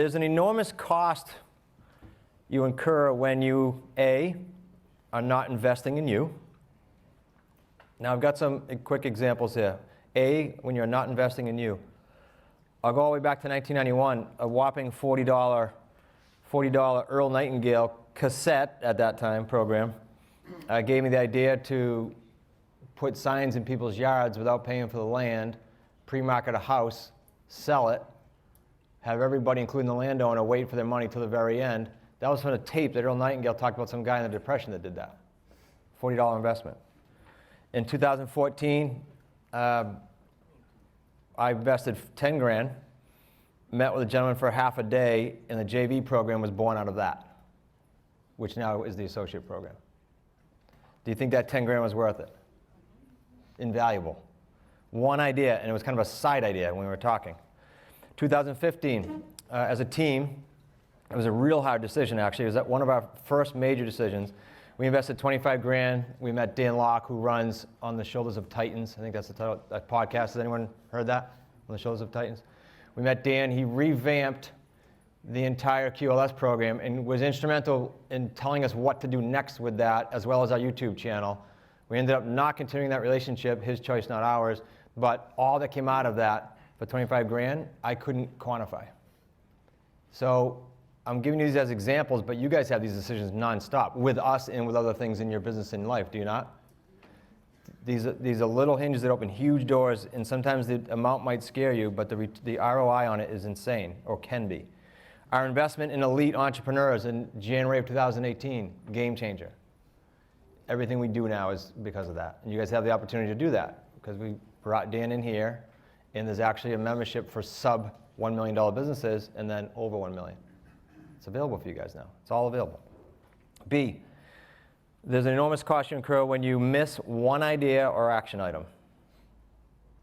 there's an enormous cost you incur when you, A, are not investing in you. Now, I've got some quick examples here. A, when you're not investing in you. I'll go all the way back to 1991, a whopping $40 Earl Nightingale cassette at that time program gave me the idea to put signs in people's yards without paying for the land, pre-market a house, sell it, have everybody, including the landowner, wait for their money till the very end. That was from a tape that Earl Nightingale talked about some guy in the Depression that did that. $40 investment. In 2014, I invested 10 grand, met with a gentleman for half a day, and the JV program was born out of that, which now is the associate program. Do you think that 10 grand was worth it? Invaluable. One idea, and it was kind of a side idea when we were talking. 2015, as a team, it was a real hard decision, actually. It was one of our first major decisions. We invested 25 grand. We met Dan Locke, who runs On the Shoulders of Titans. I think that's the title of that podcast. Has anyone heard that? On the Shoulders of Titans? We met Dan. He revamped the entire QLS program and was instrumental in telling us what to do next with that, as well as our YouTube channel. We ended up not continuing that relationship, his choice, not ours, but all that came out of that for 25 grand, I couldn't quantify. So I'm giving you these as examples, but you guys have these decisions nonstop with us and with other things in your business and life, do you not? These are little hinges that open huge doors, and sometimes the amount might scare you, but the ROI on it is insane, or can be. Our investment in elite entrepreneurs in January of 2018, game changer. Everything we do now is because of that. And you guys have the opportunity to do that, because we brought Dan in here, and there's actually a membership for sub $1 million businesses, and then over 1 million. It's available for you guys now. It's all available. B, there's an enormous cost you incur when you miss one idea or action item.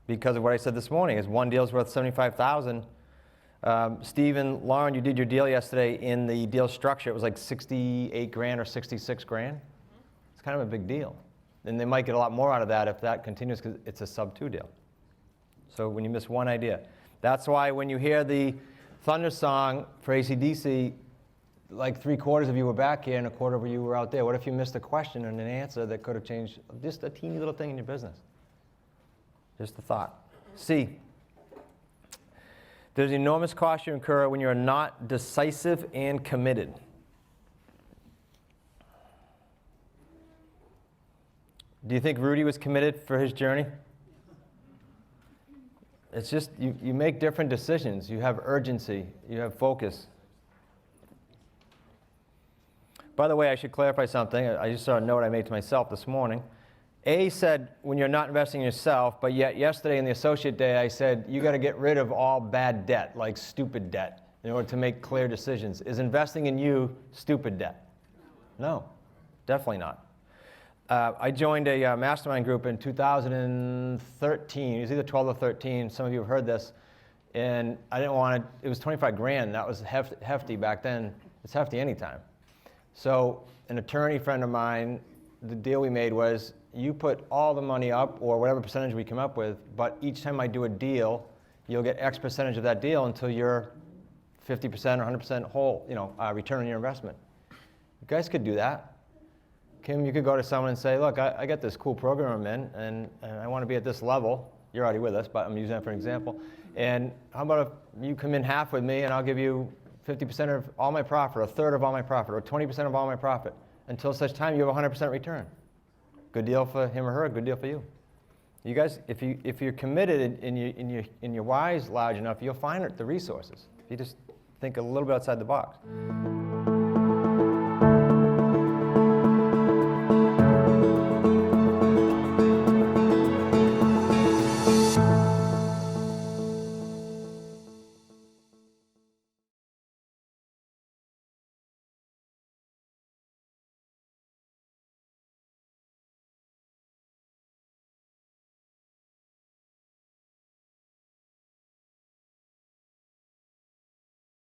Because of what I said this morning, is one deal's worth $75,000. Steve and Lauren, you did your deal yesterday. In the deal structure, it was like 68 grand or 66 grand. It's kind of a big deal. And they might get a lot more out of that if that continues, because it's a sub-2 deal. So when you miss one idea. That's why when you hear the Thunder song for AC/DC, like 3/4 of you were back here and a quarter of you were out there. What if you missed a question and an answer that could have changed just a teeny little thing in your business? Just a thought. C, there's enormous cost you incur when you're not decisive and committed. Do you think Rudy was committed for his journey? It's just, you make different decisions. You have urgency. You have focus. By the way, I should clarify something. I just saw a note I made to myself this morning. A said, when you're not investing in yourself, but yet yesterday in the associate day, I said, you got to get rid of all bad debt, like stupid debt, in order to make clear decisions. Is investing in you stupid debt? No, definitely not. I joined a mastermind group in 2013. It was either 12 or 13. Some of you have heard this. And I didn't want to, it was 25 grand. That was hefty back then. It's hefty anytime. So an attorney friend of mine, the deal we made was, you put all the money up, or whatever percentage we come up with, but each time I do a deal, you'll get X percentage of that deal until you're 50% or 100% whole, return on your investment. You guys could do that. Kim, you could go to someone and say, look, I got this cool program I'm in, and I want to be at this level. You're already with us, but I'm using that for an example. And how about if you come in half with me, and I'll give you 50% of all my profit, or a third of all my profit, or 20% of all my profit, until such time you have 100% return. Good deal for him or her, good deal for you. You guys, if you're committed and your why is large enough, you'll find the resources. If you just think a little bit outside the box.